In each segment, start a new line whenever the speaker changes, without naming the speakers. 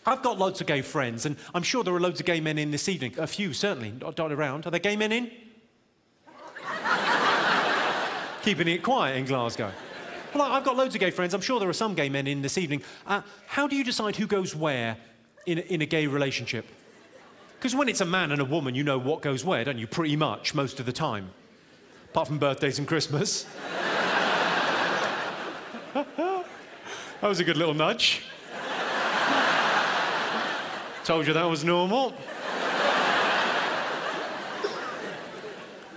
I've got loads of gay friends, and I'm sure there are loads of gay men in this evening. A few, certainly, dotted around. Are there gay men in? Keeping it quiet in Glasgow. Well, I've got loads of gay friends. I'm sure there are some gay men in this evening. How do you decide who goes where in a gay relationship? Because when it's a man and a woman, you know what goes where, don't you? Pretty much, most of the time. Apart from birthdays and Christmas. That was a good little nudge. Told you that was normal.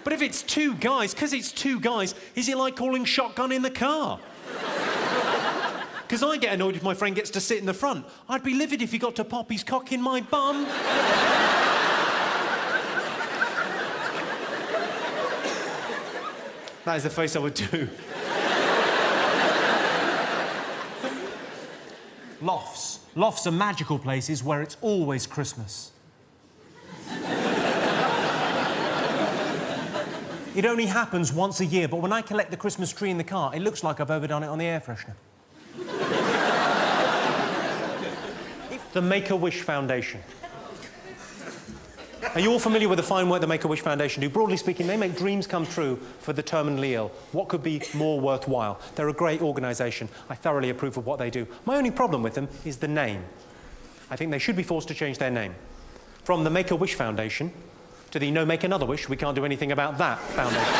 But if it's two guys, because it's two guys, is it like calling shotgun in the car? Because I get annoyed if my friend gets to sit in the front. I'd be livid if he got to pop his cock in my bum. That is the face I would do.
Lofts. Lofts are magical places where it's always Christmas. It only happens once a year, but when I collect the Christmas tree in the car, it looks like I've overdone it on the air freshener.
The Make-A-Wish Foundation. Are you all familiar with the fine work the Make-A-Wish Foundation do? Broadly speaking, they make dreams come true for the terminally ill. What could be more worthwhile? They're a great organisation. I thoroughly approve of what they do. My only problem with them is the name. I think they should be forced to change their name. From the Make-A-Wish Foundation to the No Make Another Wish, we can't do anything about that foundation.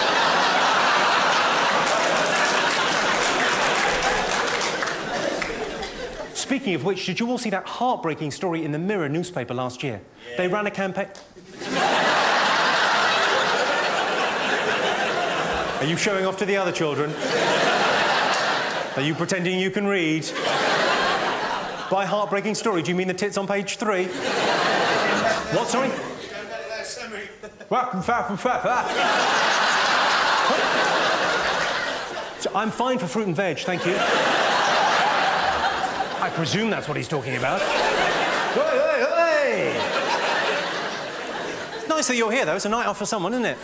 Speaking of which, did you all see that heartbreaking story in the Mirror newspaper last year? Yeah. They ran a campaign... Are you showing off to the other children? Are you pretending you can read? By heartbreaking story, do you mean the tits on page 3? What, sorry? So I'm fine for fruit and veg, thank you. I presume that's what he's talking about. Hey, hey, hey! It's nice that you're here, though. It's a night off for someone, isn't it?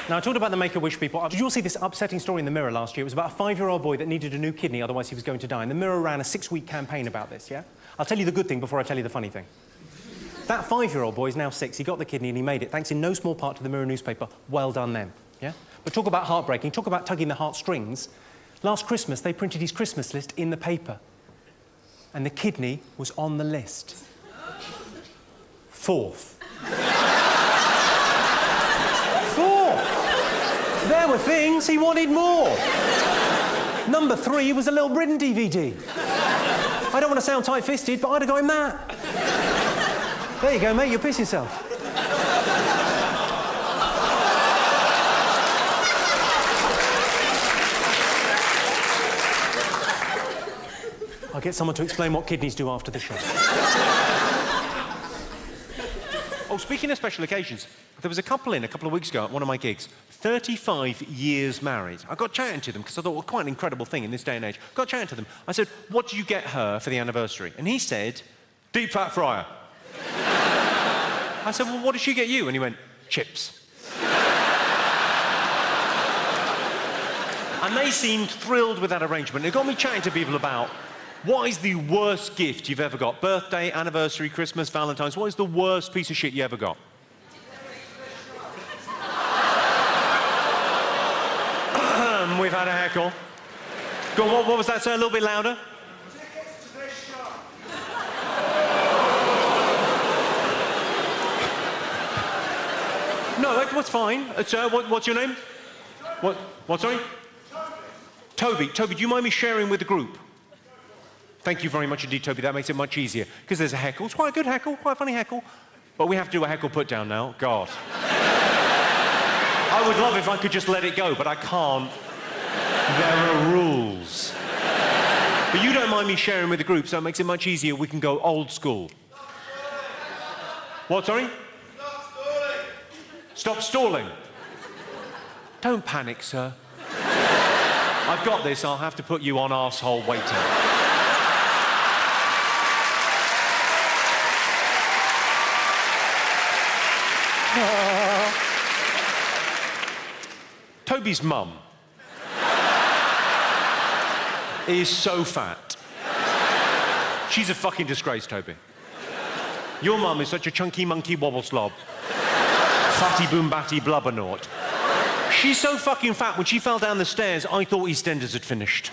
Now, I talked about the Make-A-Wish people. Did you all see this upsetting story in the Mirror last year? It was about a 5-year-old boy that needed a new kidney, otherwise he was going to die. And the Mirror ran a 6-week campaign about this, yeah? I'll tell you the good thing before I tell you the funny thing. That 5-year-old boy is now 6. He got the kidney and he made it, thanks in no small part to the Mirror newspaper. Well done, them, yeah? But talk about heartbreaking, talk about tugging the heartstrings. Last Christmas, they printed his Christmas list in the paper. And the kidney was on the list. 4th. 4th! There were things he wanted more. Number 3 was a Little Britain DVD. I don't want to sound tight-fisted, but I'd have got him that. There you go, mate, you'll piss yourself. I'll get someone to explain what kidneys do after the show. Oh, speaking of special occasions, there was a couple a couple of weeks ago at one of my gigs, 35 years married. I got chatting to them because I thought, well, quite an incredible thing in this day and age. Got chatting to them. I said, what did you get her for the anniversary? And he said, deep fat fryer. I said, well, what did she get you? And he went, chips. And they seemed thrilled with that arrangement. It got me chatting to people about what is the worst gift you've ever got? Birthday, anniversary, Christmas, Valentine's. What is the worst piece of shit you ever got? We've had a heckle. Go on, what was that, sir? A little bit louder.
Tickets to this show.
No, what's fine. Sir, what's your name? What, sorry? Toby. Toby, do you mind me sharing with the group? Thank you very much indeed, Toby. That makes it much easier. Because there's a heckle. It's quite a good heckle, quite a funny heckle. But we have to do a heckle put down now. God. I would love if I could just let it go, but I can't. There are rules. But you don't mind me sharing with the group, so it makes it much easier. We can go old school. What, sorry?
Stop stalling.
Stop stalling. Don't panic, sir. I've got this. I'll have to put you on arsehole waiting. Toby's mum. is so fat. She's a fucking disgrace, Toby. Your mum is such a chunky monkey wobble slob. Fatty boom batty blubbernaut. She's so fucking fat, when she fell down the stairs, I thought EastEnders had finished.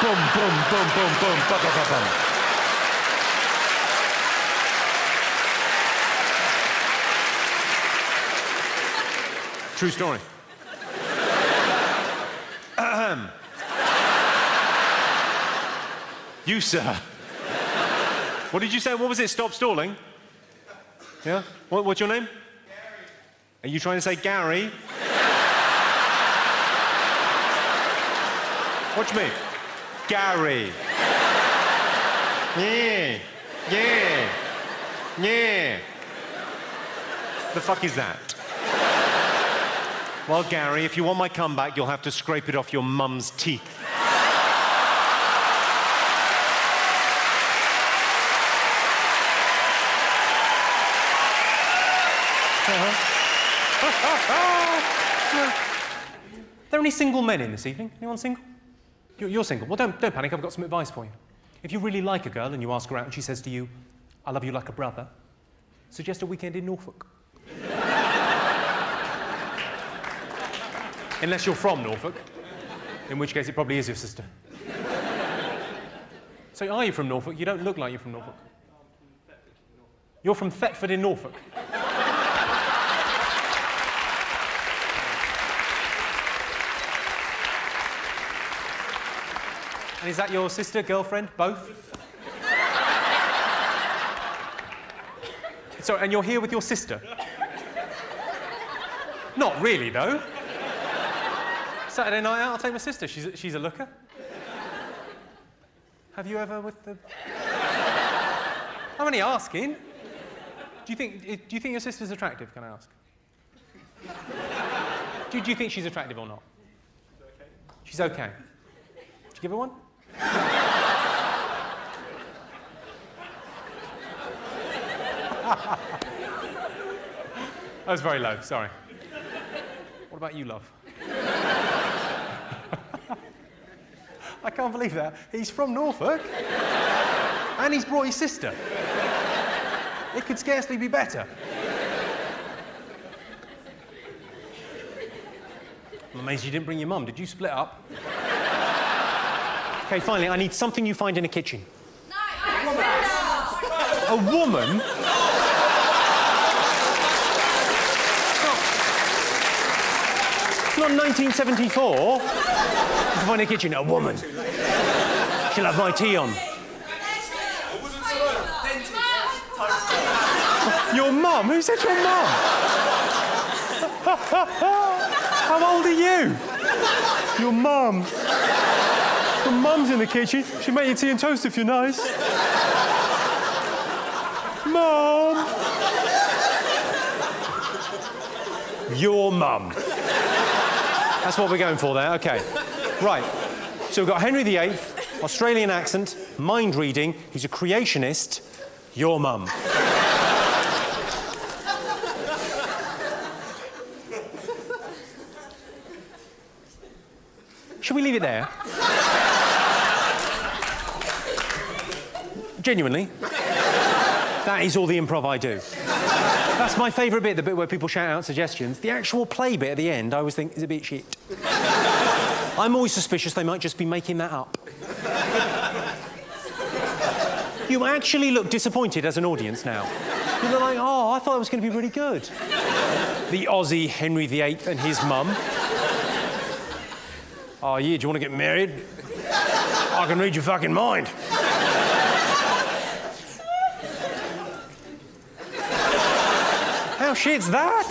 Boom, boom, boom, boom, boom, ba ba ba bum. True story. You, sir. What did you say? What was it? Stop stalling? Yeah? What's your name?
Gary.
Are you trying to say Gary? Watch me. Gary. Yeah. Yeah. Yeah. The fuck is that? Well, Gary, if you want my comeback, you'll have to scrape it off your mum's teeth. Are there any single men in this evening? Anyone single? You're single. Well, don't panic. I've got some advice for you. If you really like a girl and you ask her out and she says to you, "I love you like a brother," suggest a weekend in Norfolk. Unless you're from Norfolk, in which case it probably is your sister. So, are you from Norfolk? You don't look like you're from Norfolk. You're from Thetford in Norfolk. And is that your sister, girlfriend, both? So, and you're here with your sister? Not really, though. Saturday night out, I'll take my sister. She's a looker. Have you ever with the... I'm only asking. Do you think your sister's attractive, can I ask? Do you think she's attractive or not? She's okay. Did you give her one? That was very low, sorry. What about you, love? I can't believe that. He's from Norfolk, and he's brought his sister. It could scarcely be better. I'm amazed you didn't bring your mum. Did you split up? Okay, finally, I need something you find in a kitchen.
No,
A woman? It's not 1974. You can find in a kitchen, a woman. She'll have my tea on. Your mum? Who said your mum? How old are you? Your mum. Your mum's in the kitchen. She'll make you tea and toast if you're nice. Mum. Your mum. That's what we're going for there, okay. Right, so we've got Henry VIII, Australian accent, mind reading, he's a creationist, your mum. Should we leave it there? Genuinely. That is all the improv I do. That's my favourite bit, the bit where people shout out suggestions. The actual play bit at the end, I always think, is a bit shit. I'm always suspicious they might just be making that up. You actually look disappointed as an audience now. You're like, oh, I thought it was going to be really good. The Aussie Henry VIII and his mum. Oh, yeah, do you want to get married? I can read your fucking mind. How shit's that?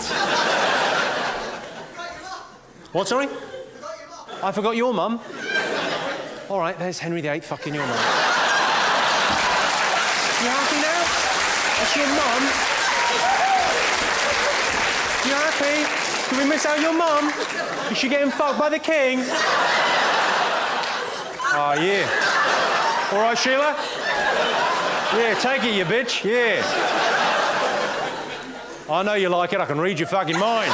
What, sorry? I forgot your mum. All right, there's Henry VIII fucking your mum. You happy now? That's your mum. You happy? Did we miss out your mum? Is she getting fucked by the king? Oh, yeah. All right, Sheila? Yeah, take it, you bitch. Yeah. I know you like it. I can read your fucking mind.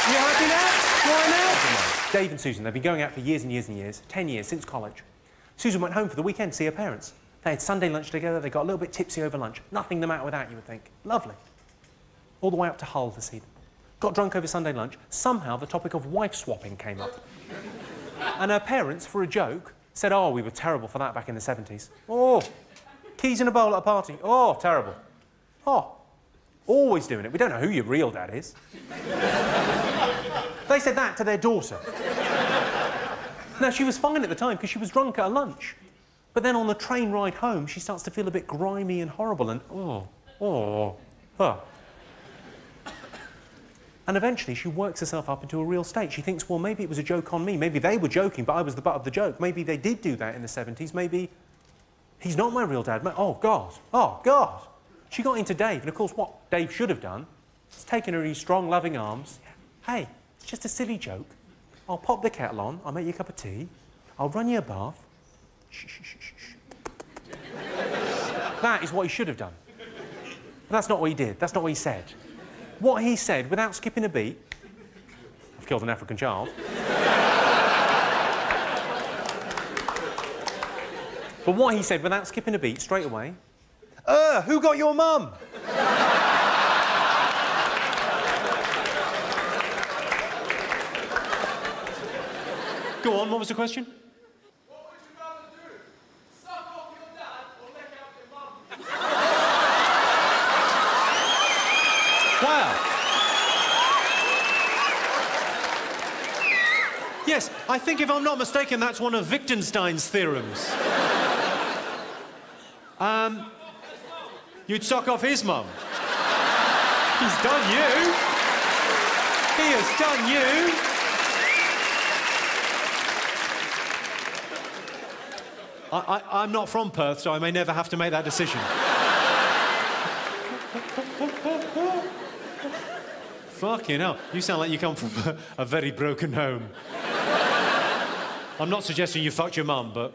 You happy now? Why now? Dave and Susan. They've been going out for years and years and years, 10 years, since college. Susan went home for the weekend to see her parents. They had Sunday lunch together, they got a little bit tipsy over lunch. Nothing the matter with that, you would think. Lovely. All the way up to Hull to see them. Got drunk over Sunday lunch. Somehow the topic of wife swapping came up. And her parents, for a joke, said, oh, we were terrible for that back in the 70s. Oh, keys in a bowl at a party. Oh, terrible. Oh, always doing it. We don't know who your real dad is. They said that to their daughter. Now, she was fine at the time because she was drunk at a lunch. But then on the train ride home, she starts to feel a bit grimy and horrible and, oh. And eventually she works herself up into a real state. She thinks, well, maybe it was a joke on me. Maybe they were joking, but I was the butt of the joke. Maybe they did do that in the 70s. Maybe he's not my real dad. Oh, God. Oh, God. She got into Dave, and of course what Dave should have done is taken her in his strong, loving arms. Hey, it's just a silly joke. I'll pop the kettle on. I'll make you a cup of tea. I'll run you a bath. Shh, shh, shh, shh. That is what he should have done. But that's not what he did. That's not what he said. What he said, without skipping a beat, I've killed an African child. But what he said, without skipping a beat, straight away, who got your mum? Go on, what was the question?
What would you rather do? Suck off your dad or lick out your mum?
Wow. Yes, I think if I'm not mistaken, that's one of Wittgenstein's theorems. You'd suck off his mum. He's done you. He has done you. I'm not from Perth, so I may never have to make that decision. Fucking hell. You sound like you come from a very broken home. I'm not suggesting you fucked your mum, but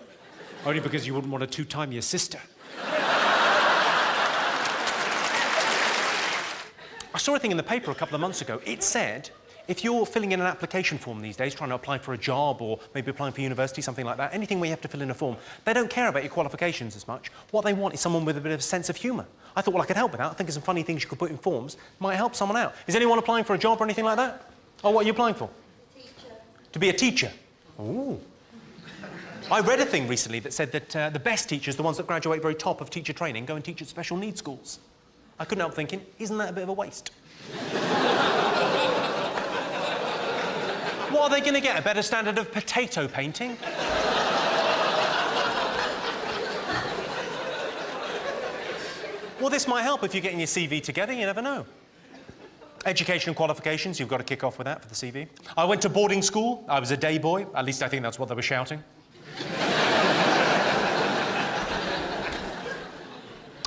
only because you wouldn't want to two-time your sister. I saw a thing in the paper a couple of months ago. It said, if you're filling in an application form these days, trying to apply for a job or maybe applying for university, something like that, anything where you have to fill in a form, they don't care about your qualifications as much. What they want is someone with a bit of a sense of humour. I thought, well, I could help with that. I think of some funny things you could put in forms. Might help someone out. Is anyone applying for a job or anything like that? Oh, what are you applying for?
Teacher.
To be a teacher? Ooh. I read a thing recently that said that the best teachers, the ones that graduate very top of teacher training, go and teach at special needs schools. I couldn't help thinking, isn't that a bit of a waste? What are they going to get? A better standard of potato painting? Well, this might help if you're getting your CV together, you never know. Education and qualifications, you've got to kick off with that for the CV. I went to boarding school. I was a day boy. At least I think that's what they were shouting.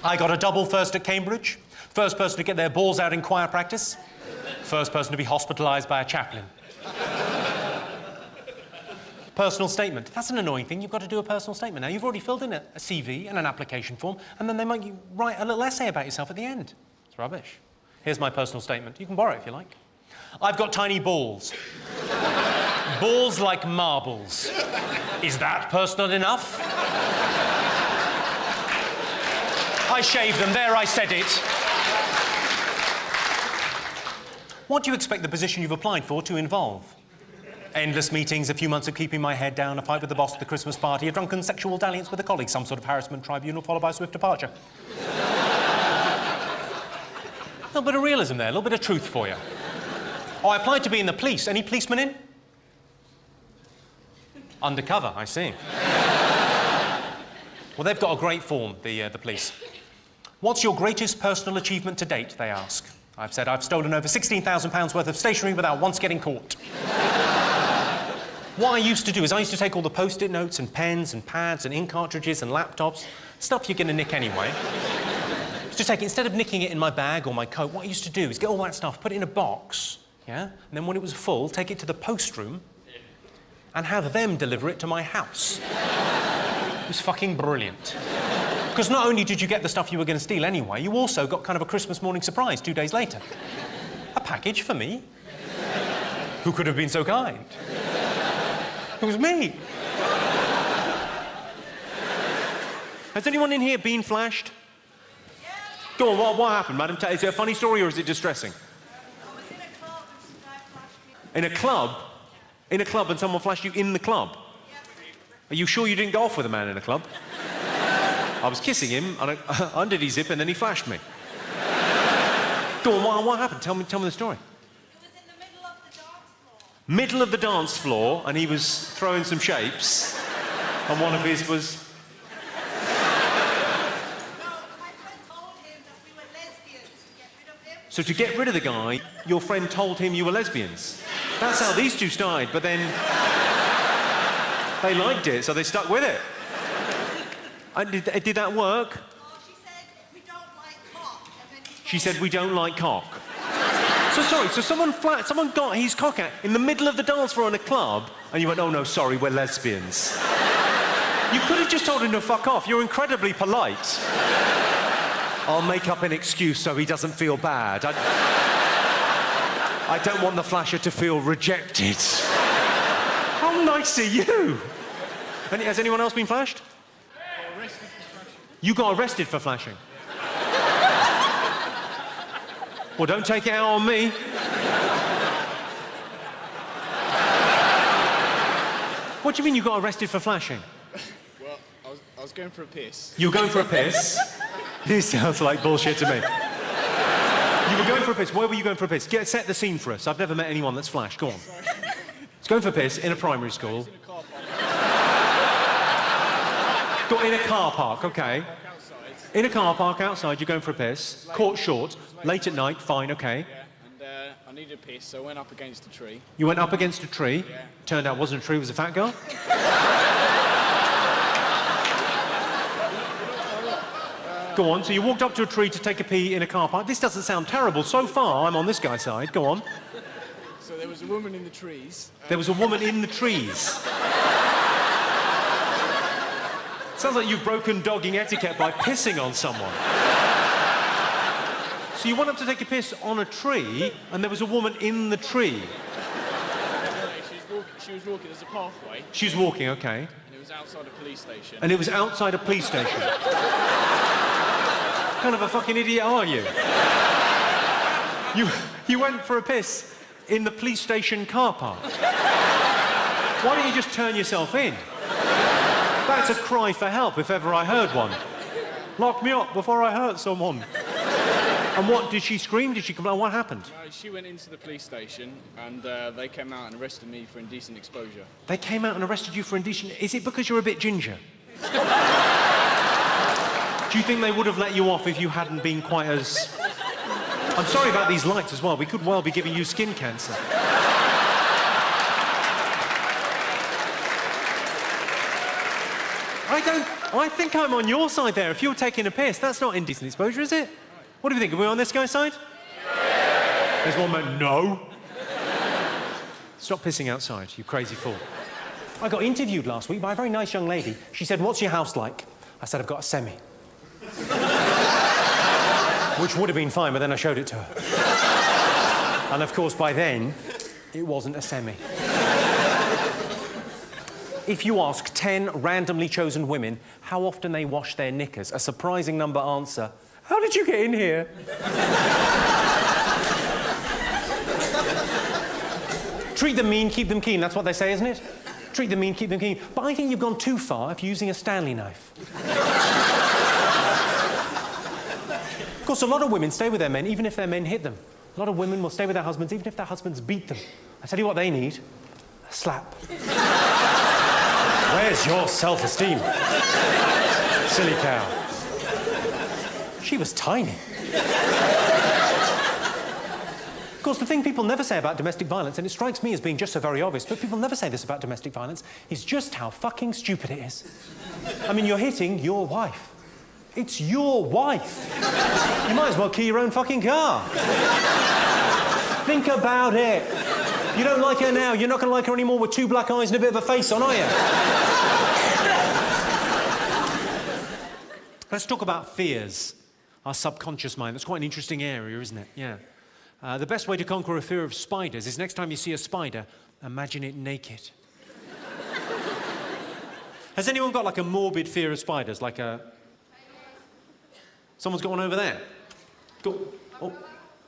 I got a double first at Cambridge. First person to get their balls out in choir practice. First person to be hospitalised by a chaplain. Personal statement. That's an annoying thing. You've got to do a personal statement. Now, you've already filled in a CV and an application form, and then they make you write a little essay about yourself at the end. It's rubbish. Here's my personal statement. You can borrow it if you like. I've got tiny balls. Balls like marbles. Is that personal enough? I shaved them. There, I said it. What do you expect the position you've applied for to involve? Endless meetings, a few months of keeping my head down, a fight with the boss at the Christmas party, a drunken sexual dalliance with a colleague, some sort of harassment tribunal followed by a swift departure. A little bit of realism there, a little bit of truth for you. Oh, I applied to be in the police. Any policemen in? Undercover, I see. Well, they've got a great form, the police. What's your greatest personal achievement to date, they ask. I've said I've stolen over £16,000 worth of stationery without once getting caught. What I used to do is I used to take all the post-it notes and pens and pads and ink cartridges and laptops, stuff you're going to nick anyway. To take it, instead of nicking it in my bag or my coat, what I used to do is get all that stuff, put it in a box, yeah? And then when it was full, take it to the post room and have them deliver it to my house. It was fucking brilliant. Because not only did you get the stuff you were going to steal anyway, you also got kind of a Christmas morning surprise 2 days later. A package for me. Who could have been so kind? It was me. Has anyone in here been flashed?
Yeah.
Go on, what happened, madam? Is it a funny story or is it distressing?
I was in a club and some guy flashed me.
In a club? In a club and someone flashed you in the club?
Yeah.
Are you sure you didn't go off with a man in a club? I was kissing him, and I undid his zip, and then he flashed me. Go on, what happened? Tell me the story.
It was in the middle of the dance floor.
Middle of the dance floor, and he was throwing some shapes, and one of his was...
No, my friend told him that we were lesbians to get rid of him.
So to get rid of the guy, your friend told him you were lesbians. That's how these two started, but then... they liked it, so they stuck with it. And did that work?
Oh, she said, we don't like cock. And then he
She said, we don't like cock. So sorry, so someone got his cock out in the middle of the dance floor in a club, and you went, oh no, sorry, we're lesbians. You could have just told him to fuck off. You're incredibly polite. I'll make up an excuse so he doesn't feel bad. I don't want the flasher to feel rejected. How nice are you? And has anyone else been flashed? You got arrested for flashing? Well, don't take it out on me. What do you mean you got arrested for flashing?
Well, I was going for a piss.
You were going for a piss? This sounds like bullshit to me. You were going for a piss. Where were you going for a piss? Set the scene for us. I've never met anyone that's flashed. Go on. It's going for a piss in a primary school. Got in a car park, okay. In a car park outside, you're going for a piss. Caught short, late at night, fine, okay.
Yeah, and I needed a piss, so I went up against a tree.
You went up against a tree.
Yeah.
Turned out it wasn't a tree, it was a fat girl. Go on, so you walked up to a tree to take a pee in a car park. This doesn't sound terrible. So far, I'm on this guy's side. Go on.
So there was a woman in the trees.
There was a woman in the trees. Sounds like you've broken dogging etiquette by pissing on someone. So you went up to take a piss on a tree, and there was a woman in the tree.
She was walking, there's a pathway,
She was walking, okay.
and it was outside a police station.
And it was outside a police station. What kind of a fucking idiot are you? You went for a piss in the police station car park. Why don't you just turn yourself in? That's a cry for help if ever I heard one. Lock me up before I hurt someone. And what, did she scream? Did she complain? What happened?
She went into the police station, and they came out and arrested me for indecent exposure.
They came out and arrested you for indecent... Is it because you're a bit ginger? Do you think they would have let you off if you hadn't been quite as... I'm sorry about these lights as well. We could well be giving you skin cancer. I think I'm on your side there. If you're taking a piss, that's not indecent exposure, is it? What do you think? Are we on this guy's side? There's one man, no. Stop pissing outside, you crazy fool. I got interviewed last week by a very nice young lady. She said, what's your house like? I said, I've got a semi. Which would have been fine, but then I showed it to her. And of course, by then, it wasn't a semi. If you ask 10 randomly chosen women how often they wash their knickers, a surprising number answer, how did you get in here? Treat them mean, keep them keen, that's what they say, isn't it? Treat them mean, keep them keen. But I think you've gone too far if you're using a Stanley knife. Of course, a lot of women stay with their men even if their men hit them. A lot of women will stay with their husbands even if their husbands beat them. I tell you what they need, a slap. Where's your self-esteem? Silly cow. She was tiny. Of course, the thing people never say about domestic violence, and it strikes me as being just so very obvious, but people never say this about domestic violence, is just how fucking stupid it is. I mean, you're hitting your wife. It's your wife. You might as well key your own fucking car. Think about it. You don't like her now, you're not going to like her anymore with two black eyes and a bit of a face on, are you? Let's talk about fears. Our subconscious mind. That's quite an interesting area, isn't it? Yeah. The best way to conquer a fear of spiders is next time you see a spider, imagine it naked.
Has anyone got like a morbid fear of spiders? Like a... Someone's got one over there. Oh,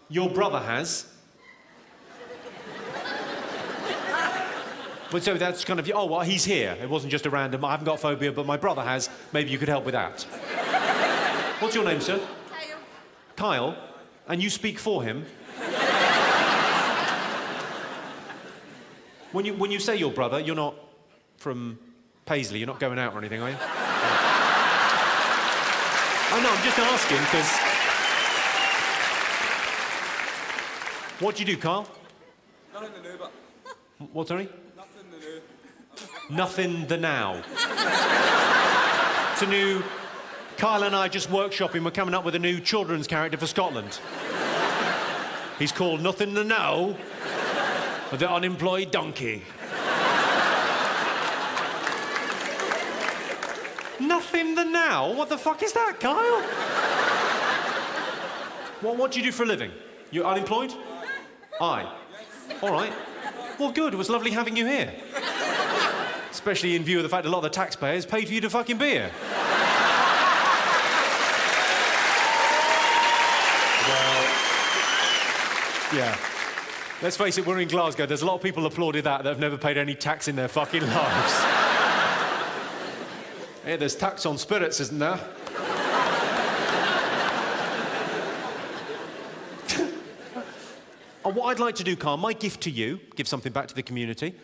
your brother has. Well, so that's kind of... Oh, well, he's here. It wasn't just a random... I haven't got phobia, but my brother has. Maybe you could help with that. What's your name, sir?
Kyle.
Kyle? And you speak for him? When you say your brother, you're not from Paisley, you're not going out or anything, are you? Oh, no, I'm just asking, because... What do you do, Carl?
Nothing to do, but
What, sorry?
nothing to do.
Nothing the now. It's a new... Kyle and I just workshopping, we're coming up with a new children's character for Scotland. He's called Nothing the Now, the unemployed donkey. Nothing the now? What the fuck is that, Kyle? What do you do for a living? You're unemployed? Aye. All right. Well, good. It was lovely having you here. Especially in view of the fact a lot of the taxpayers paid for you to fucking be here. Well, yeah. Let's face it, we're in Glasgow. There's a lot of people applauded that have never paid any tax in their fucking lives. Hey, there's tax on spirits, isn't there? What I'd like to do, Carl, my gift to you, give something back to the community.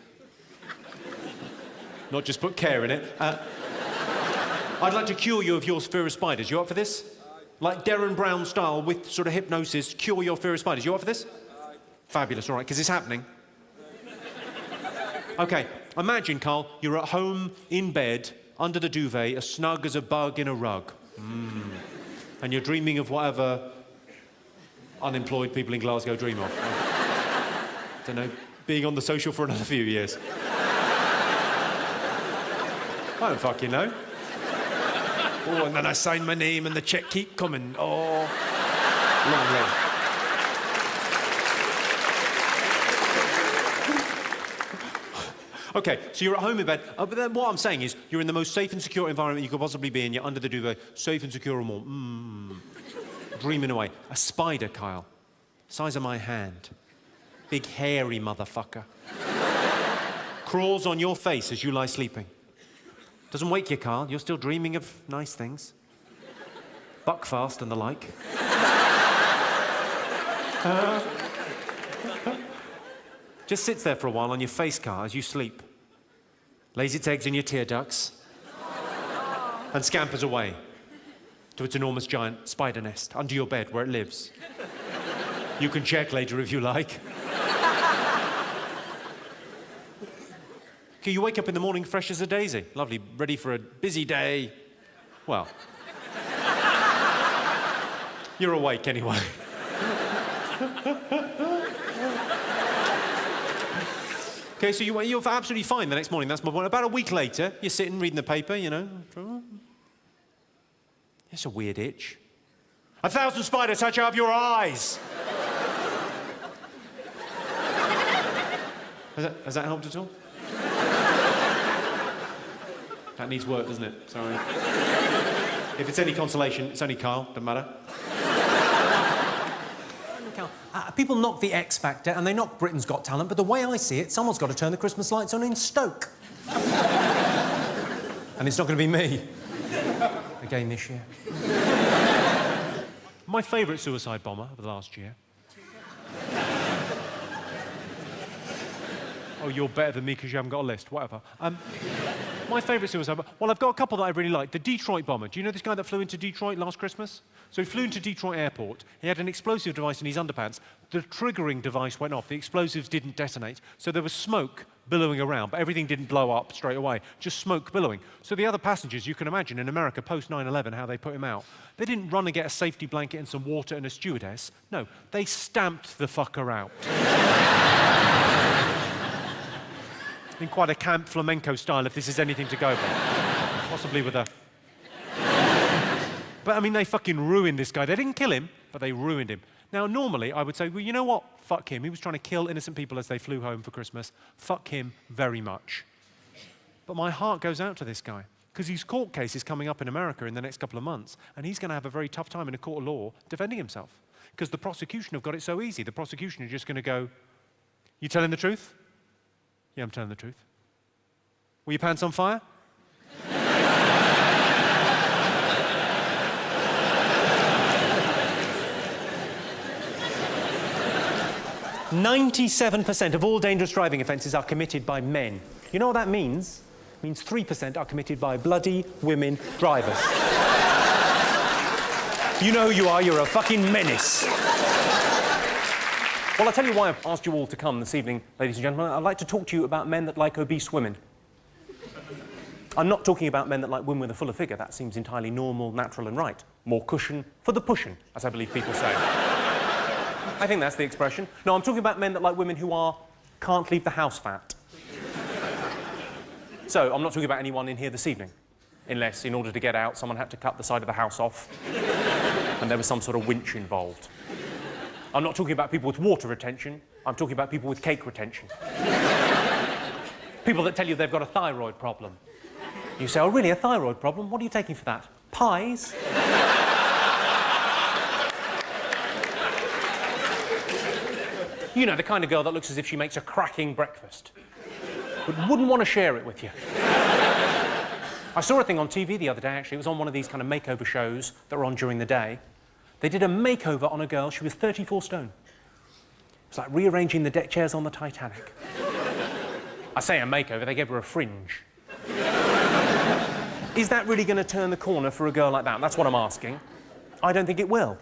Not just put care in it. I'd like to cure you of your fear of spiders. You up for this? Like Darren Brown style with sort of hypnosis, cure your fear of spiders. You up for this? Fabulous, all right, because it's happening. OK, imagine, Carl, you're at home, in bed, under the duvet, as snug as a bug in a rug. And you're dreaming of whatever unemployed people in Glasgow dream of. I don't know, being on the social for another few years. I don't fucking know. Oh, and then I sign my name and the check keep coming. Oh, lovely. OK, so you're at home in bed, but then what I'm saying is you're in the most safe and secure environment you could possibly be in. You're under the duvet, safe and secure and warm. Dreaming away. A spider, Kyle. Size of my hand. Big, hairy motherfucker. Crawls on your face as you lie sleeping. Doesn't wake you, Carl. You're still dreaming of nice things. Buckfast and the like. Just sits there for a while on your face, Carl, as you sleep. Lays its eggs in your tear ducts. And scampers away to its enormous giant spider nest under your bed where it lives. You can check later if you like. Okay, you wake up in the morning fresh as a daisy. Lovely, ready for a busy day. Well, you're awake anyway. Okay, so you're absolutely fine the next morning. That's my point. About a week later, you're sitting reading the paper, you know. It's a weird itch. 1,000 spiders hatch out of your eyes. Has that helped at all? That needs work, doesn't it? Sorry. If it's any consolation, it's only Carl. Doesn't matter.
People knock the X Factor and they knock Britain's Got Talent, but the way I see it, someone's got to turn the Christmas lights on in Stoke. And it's not going to be me. Again this year.
My favourite suicide bomber of the last year. Oh, you're better than me because you haven't got a list. Whatever. My favourite suicide bomber... Well, I've got a couple that I really like. The Detroit bomber. Do you know this guy that flew into Detroit last Christmas? So he flew into Detroit Airport. He had an explosive device in his underpants. The triggering device went off. The explosives didn't detonate. So there was smoke billowing around, but everything didn't blow up straight away. Just smoke billowing. So the other passengers, you can imagine in America post 9/11 how they put him out. They didn't run and get a safety blanket and some water and a stewardess. No, they stamped the fucker out. In quite a camp flamenco style, if this is anything to go by. Possibly with a... But, I mean, they fucking ruined this guy. They didn't kill him, but they ruined him. Now, normally, I would say, well, you know what? Fuck him. He was trying to kill innocent people as they flew home for Christmas. Fuck him very much. But my heart goes out to this guy. because his court case is coming up in America in the next couple of months, and he's going to have a very tough time in a court of law defending himself, because the prosecution have got it so easy. The prosecution is just going to go, "You telling the truth?" "Yeah, I'm telling the truth." "Were your pants on fire?"
97% of all dangerous driving offences are committed by men. You know what that means? It means 3% are committed by bloody women drivers. You know who you are, you're a fucking menace. Well, I'll tell you why I've asked you all to come this evening, ladies and gentlemen. I'd like to talk to you about men that like obese women. I'm not talking about men that like women with a fuller figure. That seems entirely normal, natural and right. More cushion for the pushing, as I believe people say. I think that's the expression. No, I'm talking about men that like women who can't leave the house fat. So, I'm not talking about anyone in here this evening. Unless, in order to get out, someone had to cut the side of the house off and there was some sort of winch involved. I'm not talking about people with water retention. I'm talking about people with cake retention. People that tell you they've got a thyroid problem. You say, "Oh, really, a thyroid problem? What are you taking for that? Pies?" You know, the kind of girl that looks as if she makes a cracking breakfast, but wouldn't want to share it with you. I saw a thing on TV the other day, actually. It was on one of these kind of makeover shows that were on during the day. They did a makeover on a girl. She was 34 stone. It's like rearranging the deck chairs on the Titanic. I say a makeover, they gave her a fringe. Is that really going to turn the corner for a girl like that? That's what I'm asking. I don't think it will.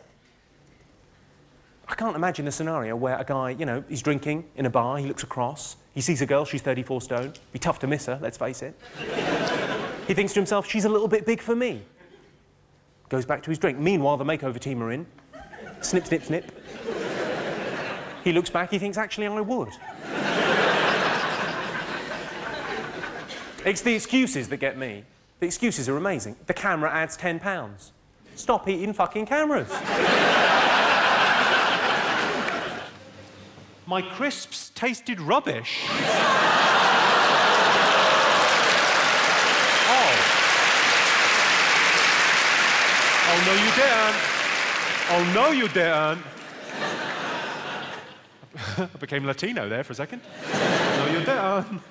I can't imagine a scenario where a guy, you know, he's drinking in a bar, he looks across, he sees a girl, she's 34 stone. Be tough to miss her, let's face it. He thinks to himself, "She's a little bit big for me." Goes back to his drink. Meanwhile, the makeover team are in. Snip, snip, snip. He looks back, he thinks, "Actually, I would." It's the excuses that get me. The excuses are amazing. The camera adds £10. Stop eating fucking cameras.
My crisps tasted rubbish. Oh, no, you didn't. Oh, no, you didn't. I became Latino there for a second. No, you didn't.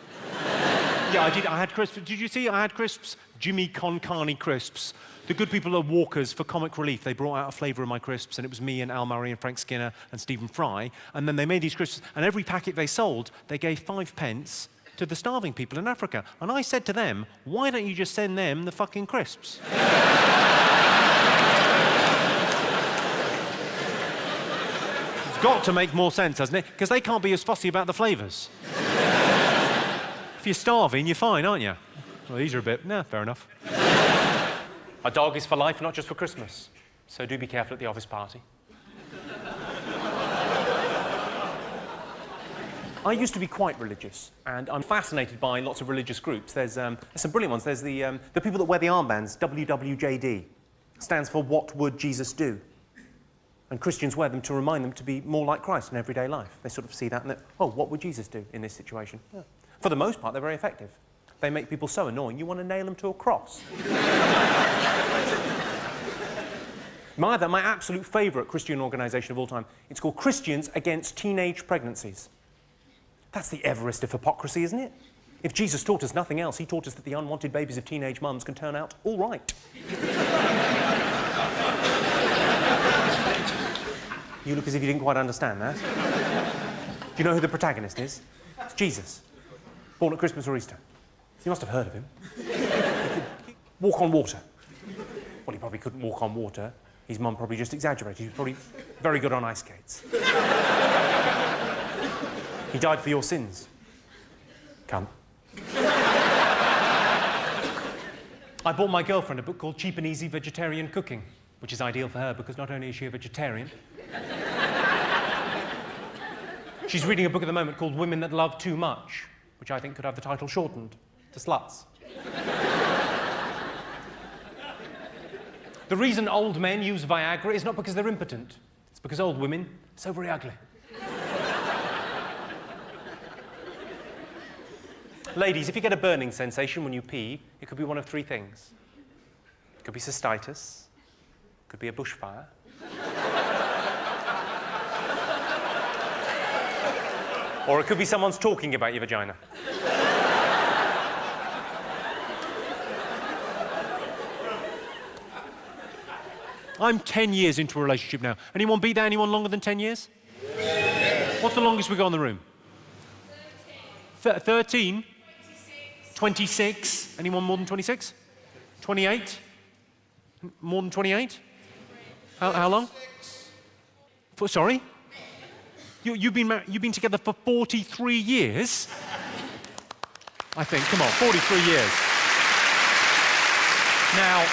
Yeah, I did. I had crisps. Did you see? I had crisps. Jimmy Carr crisps. The good people at Walker's, for comic relief, they brought out a flavour of my crisps, and it was me and Al Murray and Frank Skinner and Stephen Fry. And then they made these crisps, and every packet they sold, they gave 5 pence to the starving people in Africa. And I said to them, "Why don't you just send them the fucking crisps?" It's got to make more sense, hasn't it? Because they can't be as fussy about the flavours. If you're starving, you're fine, aren't you? Well, these are a bit... Nah, fair enough.
A dog is for life, not just for Christmas. So do be careful at the office party. I used to be quite religious, and I'm fascinated by lots of religious groups. There's some brilliant ones. There's the people that wear the armbands, WWJD. Stands for What Would Jesus Do? And Christians wear them to remind them to be more like Christ in everyday life. They sort of see that and oh, what would Jesus do in this situation? Yeah. For the most part, they're very effective. They make people so annoying, you want to nail them to a cross. My absolute favourite Christian organisation of all time, it's called Christians Against Teenage Pregnancies. That's the Everest of hypocrisy, isn't it? If Jesus taught us nothing else, he taught us that the unwanted babies of teenage mums can turn out all right. You look as if you didn't quite understand that. Do you know who the protagonist is? It's Jesus. Born at Christmas or Easter. You must have heard of him. He could walk on water. Well, he probably couldn't walk on water. His mum probably just exaggerated. He was probably very good on ice skates. He died for your sins. Come. I bought my girlfriend a book called Cheap and Easy Vegetarian Cooking, which is ideal for her because not only is she a vegetarian, she's reading a book at the moment called Women That Love Too Much, which I think could have the title shortened to Sluts. The reason old men use Viagra is not because they're impotent. It's because old women are so very ugly. Ladies, if you get a burning sensation when you pee, it could be one of three things. It could be cystitis, it could be a bushfire, or it could be someone's talking about your vagina.
I'm 10 years into a relationship now. Anyone beat that? Anyone longer than 10 years? What's the longest we got in the room? 13? 26. Anyone more than 26? 28? More than 28? How long? Sorry? You've been together for 43 years? I think, come on, 43 years. Now,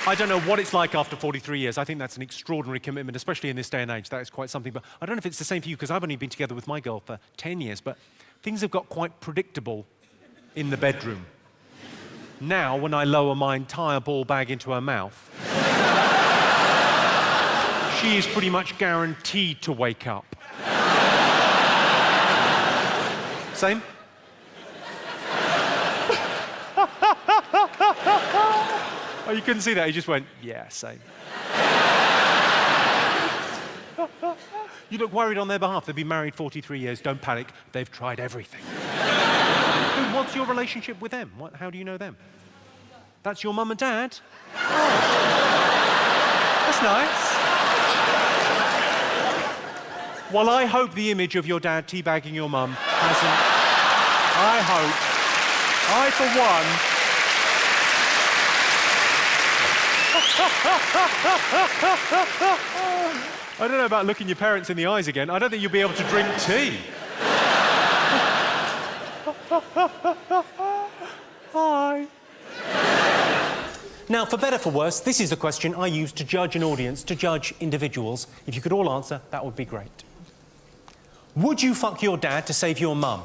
I don't know what it's like after 43 years. I think that's an extraordinary commitment, especially in this day and age. That is quite something. But I don't know if it's the same for you, because I've only been together with my girl for 10 years, but things have got quite predictable in the bedroom. Now, when I lower my entire ball bag into her mouth, she is pretty much guaranteed to wake up. Same? Oh, you couldn't see that? He just went, yeah, same. You look worried on their behalf. They've been married 43 years. Don't panic. They've tried everything. What's your relationship with them? How do you know them? That's your mum and dad? Oh. That's nice. Well, I hope the image of your dad teabagging your mum hasn't... I for one... I don't know about looking your parents in the eyes again. I don't think you'll be able to drink tea. Hi.
Now, for better for worse, this is the question I use to judge an audience, to judge individuals. If you could all answer, that would be great. Would you fuck your dad to save your mum?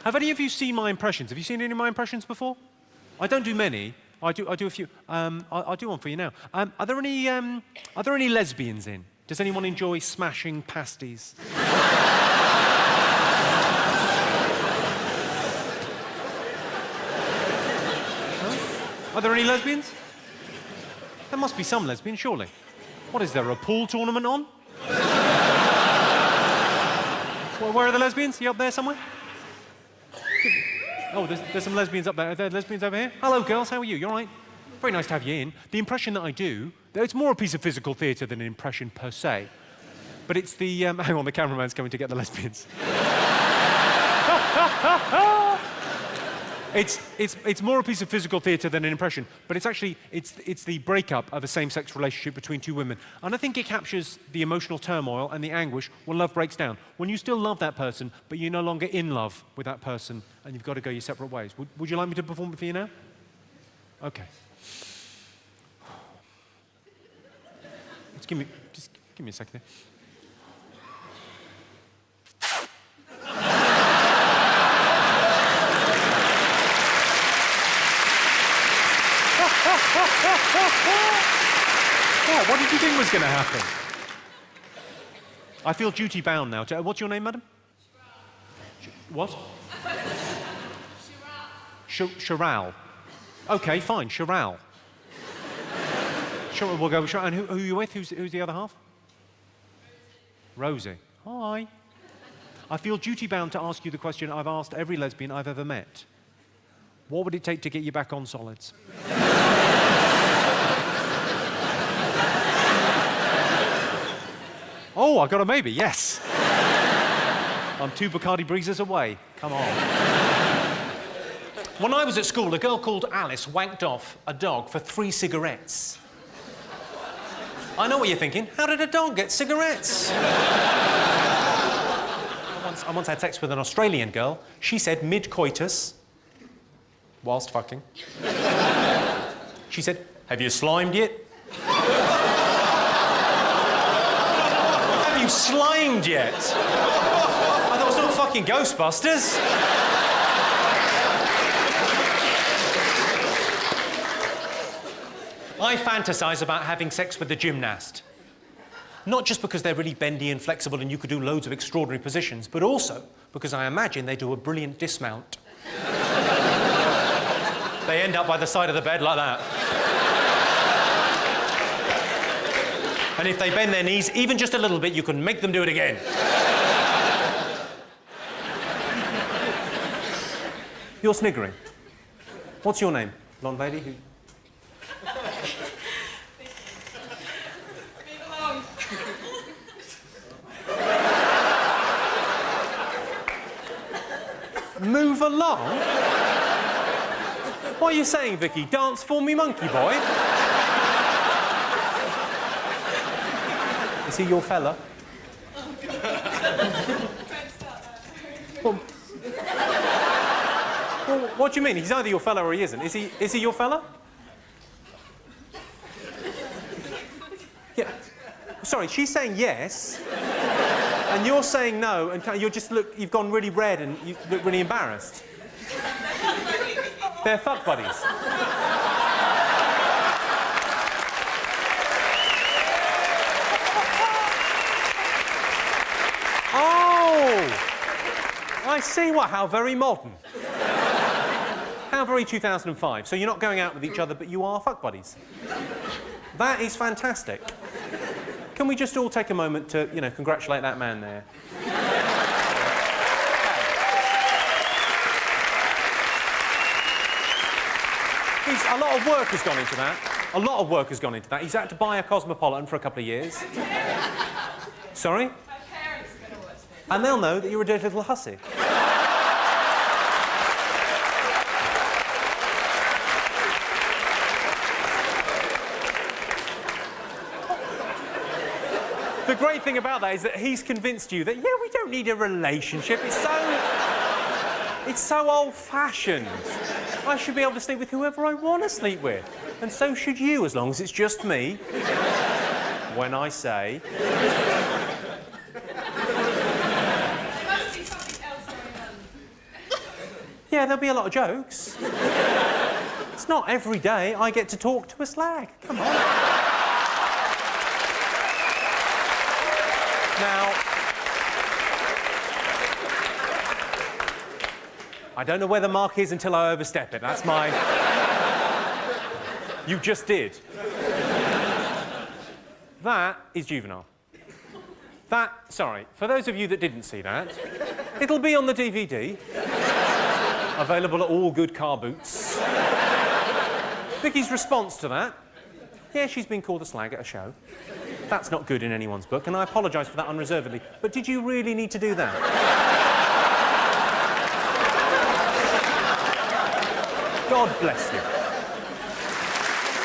Have any of you seen my impressions? Have you seen any of my impressions before? I don't do many. I do a few. I'll do one for you now. Are there any lesbians in? Does anyone enjoy smashing pasties? Are there any lesbians? There must be some lesbians, surely. What is there, a pool tournament on? Where are the lesbians? You up there somewhere? Oh, there's some lesbians up there. Are there lesbians over here? Hello, girls. How are you? You all right? Very nice to have you in. The impression that I do, it's more a piece of physical theatre than an impression per se. But it's the... hang on, the cameraman's coming to get the lesbians. It's more a piece of physical theatre than an impression, but it's the breakup of a same-sex relationship between two women. And I think it captures the emotional turmoil and the anguish when love breaks down. When you still love that person, but you're no longer in love with that person, and you've got to go your separate ways. Would you like me to perform it for you now? Okay. Just give me a second here. Oh, what did you think was going to happen? I feel duty-bound now. What's your name, madam? What? Charal. Okay, fine, Charal. Sure, we'll go with Charal. And who are you with? Who's the other half? Rosie. Hi. I feel duty-bound to ask you the question I've asked every lesbian I've ever met. What would it take to get you back on solids? Oh, I got a maybe, yes. I'm 2 Bacardi Breezes away. Come on.
When I was at school, a girl called Alice wanked off a dog for 3 cigarettes. I know what you're thinking. How did a dog get cigarettes? I once had sex with an Australian girl. She said mid-coitus, whilst fucking. She said, "Have you slimed yet?" Have you slimed yet? I thought it was not fucking Ghostbusters. I fantasise about having sex with a gymnast. Not just because they're really bendy and flexible and you could do loads of extraordinary positions, but also because I imagine they do a brilliant dismount. They end up by the side of the bed like that. And if they bend their knees even just a little bit, you can make them do it again. You're sniggering. What's your name, blonde lady?
Leave alone.
Move along? What are you saying, Vicky? Dance for me, monkey boy? Is he your fella?
Don't start that.
Well, what do you mean? He's either your fella or he isn't. Is he your fella? Yeah. Sorry, she's saying yes, and you're saying no, and you've gone really red and you look really embarrassed. They're fuck buddies. Oh! I see. What? How very modern. How very 2005. So you're not going out with each other, but you are fuck buddies. That is fantastic. Can we just all take a moment to, congratulate that man there? A lot of work has gone into that. A lot of work has gone into that. He's had to buy a Cosmopolitan for a couple of years. Sorry?
My parents are going to watch this.
And they'll know that you're a dirty little hussy. The great thing about that is that he's convinced you that, yeah, we don't need a relationship. It's so old-fashioned. I should be able to sleep with whoever I want to sleep with. And so should you, as long as it's just me. When I say...
There must be something else going on.
Yeah, there'll be a lot of jokes. It's not every day I get to talk to a slag. Come on. Now... I don't know where the mark is until I overstep it. That's my... You just did. That is juvenile. Sorry, for those of you that didn't see that, it'll be on the DVD. Available at all good car boots. Vicky's response to that, yeah, she's been called a slag at a show. That's not good in anyone's book, and I apologise for that unreservedly. But did you really need to do that? God bless you.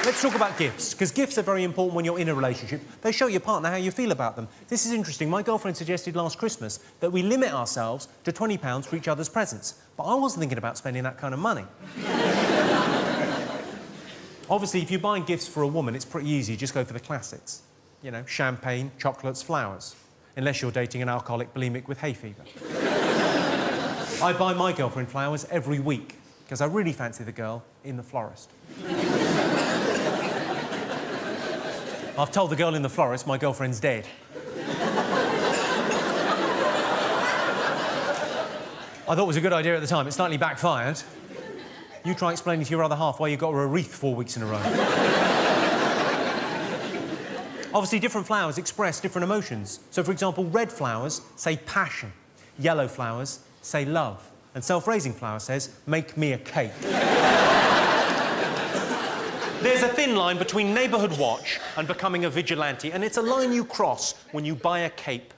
Let's talk about gifts, because gifts are very important when you're in a relationship. They show your partner how you feel about them. This is interesting. My girlfriend suggested last Christmas that we limit ourselves to £20 for each other's presents. But I wasn't thinking about spending that kind of money. Obviously, if you're buying gifts for a woman, it's pretty easy. Just go for the classics. Champagne, chocolates, flowers. Unless you're dating an alcoholic bulimic with hay fever. I buy my girlfriend flowers every week, because I really fancy the girl in the florist. I've told the girl in the florist my girlfriend's dead. I thought it was a good idea at the time. It slightly backfired. You try explaining to your other half why you got her a wreath 4 weeks in a row. Obviously, different flowers express different emotions. So, for example, red flowers say passion. Yellow flowers say love. And self-raising flower says, make me a cake. There's a thin line between neighbourhood watch and becoming a vigilante, and it's a line you cross when you buy a cape.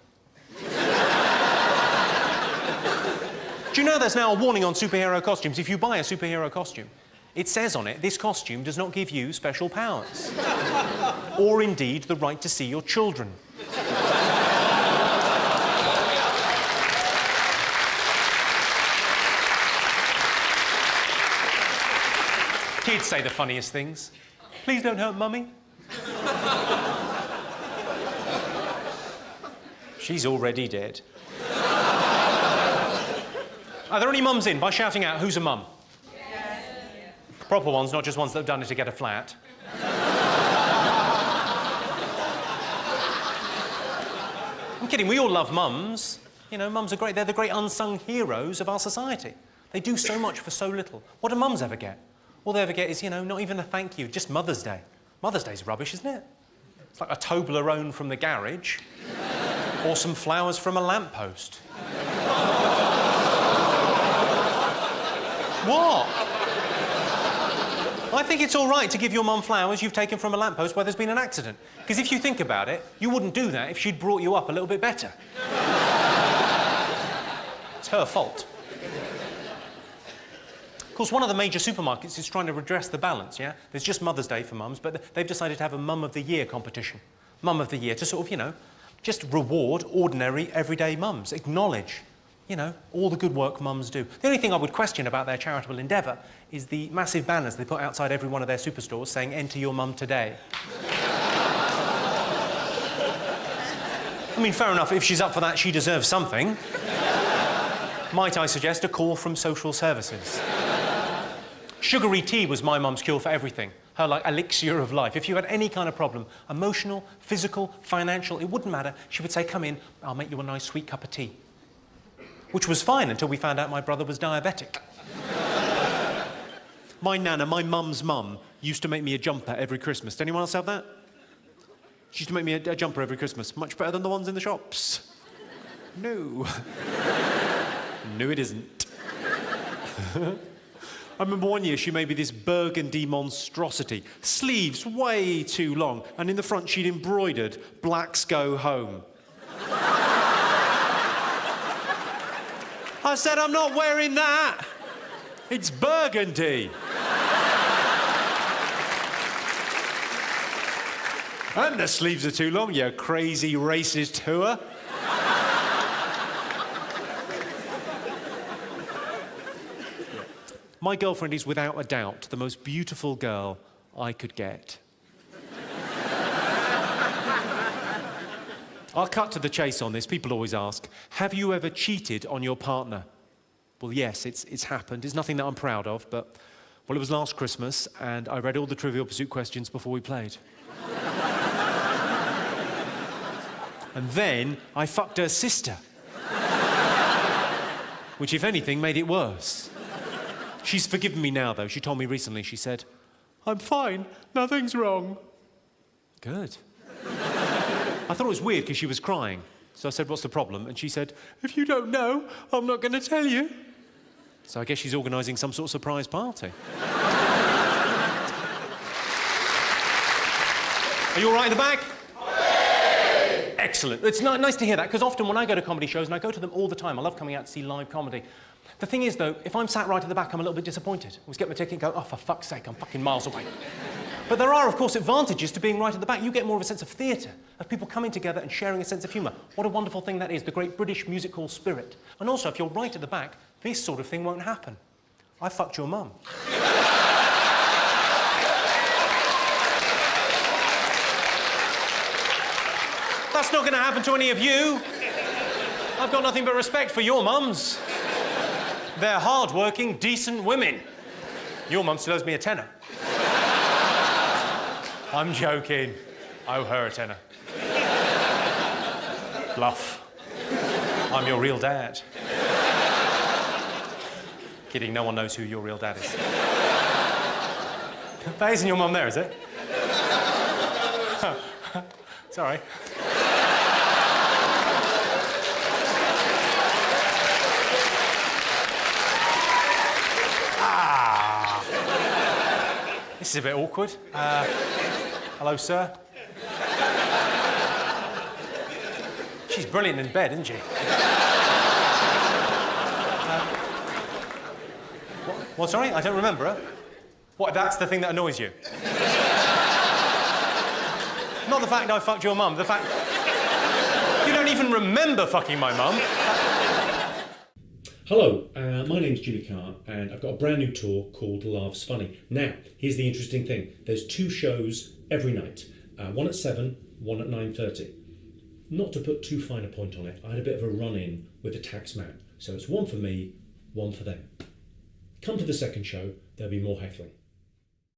Do you know there's now a warning on superhero costumes? If you buy a superhero costume, it says on it, this costume does not give you special powers. Or indeed the right to see your children. Kids say the funniest things. Please don't hurt Mummy. She's already dead. Are there any mums in? By shouting out, who's a mum? Yeah. Proper ones, not just ones that have done it to get a flat. I'm kidding, we all love mums. You know, mums are great. They're the great unsung heroes of our society. They do so much for so little. What do mums ever get? All they ever get is, you know, not even a thank you, just Mother's Day. Mother's Day's rubbish, isn't it? It's like a Toblerone from the garage or some flowers from a lamppost. What? I think it's all right to give your mum flowers you've taken from a lamppost where there's been an accident. Because if you think about it, you wouldn't do that if she'd brought you up a little bit better. It's her fault. Of course, one of the major supermarkets is trying to redress the balance, yeah? There's just Mother's Day for mums, but they've decided to have a Mum of the Year competition. Mum of the Year to sort of, you know, just reward ordinary, everyday mums. Acknowledge, you know, all the good work mums do. The only thing I would question about their charitable endeavour is the massive banners they put outside every one of their superstores saying, "Enter your mum today." I mean, fair enough, if she's up for that, she deserves something. Might I suggest a call from social services? Sugary tea was my mum's cure for everything. Her, like, elixir of life. If you had any kind of problem, emotional, physical, financial, it wouldn't matter. She would say, "Come in, I'll make you a nice sweet cup of tea." Which was fine until we found out my brother was diabetic. My nana, my mum's mum, used to make me a jumper every Christmas. Did anyone else have that? She used to make me a jumper every Christmas. Much better than the ones in the shops. No. No, it isn't. I remember one year she made me this burgundy monstrosity. Sleeves way too long, and in the front she'd embroidered, "Blacks go home." I said, "I'm not wearing that. It's burgundy." "And the sleeves are too long, you crazy racist hooer." My girlfriend is without a doubt the most beautiful girl I could get. I'll cut to the chase on this. People always ask, have you ever cheated on your partner? Well, yes, it's happened. It's nothing that I'm proud of, but, well, it was last Christmas, and I read all the Trivial Pursuit questions before we played. And then I fucked her sister. Which, if anything, made it worse. She's forgiven me now, though. She told me recently, she said, "I'm fine, nothing's wrong." Good. I thought it was weird because she was crying. So I said, "What's the problem?" And she said, "If you don't know, I'm not going to tell you." So I guess she's organising some sort of surprise party. Are you all right in the back? Excellent. It's nice to hear that, because often when I go to comedy shows, and I go to them all the time, I love coming out to see live comedy. The thing is, though, if I'm sat right at the back, I'm a little bit disappointed. I always get my ticket and go, "Oh, for fuck's sake, I'm fucking miles away." But there are, of course, advantages to being right at the back. You get more of a sense of theatre, of people coming together and sharing a sense of humour. What a wonderful thing that is, the great British music hall spirit. And also, if you're right at the back, this sort of thing won't happen. I fucked your mum. That's not going to happen to any of you. I've got nothing but respect for your mums. They're hard-working, decent women. Your mum still owes me a tenner. I'm joking. I owe her a tenner. Bluff. I'm your real dad. Kidding, no one knows who your real dad is. That isn't your mum there, is it? Sorry. This is a bit awkward. Hello, sir. She's brilliant in bed, isn't she? What, sorry? I don't remember her. What, that's the thing that annoys you? Not the fact I fucked your mum, the fact... You don't even remember fucking my mum.
Hello, my name's Jimmy Carr, and I've got a brand new tour called Laughs Funny. Now, here's the interesting thing. There's 2 shows every night. One at 7, one at 9:30. Not to put too fine a point on it, I had a bit of a run-in with the tax man. So it's one for me, one for them. Come to the second show, there'll be more heckling.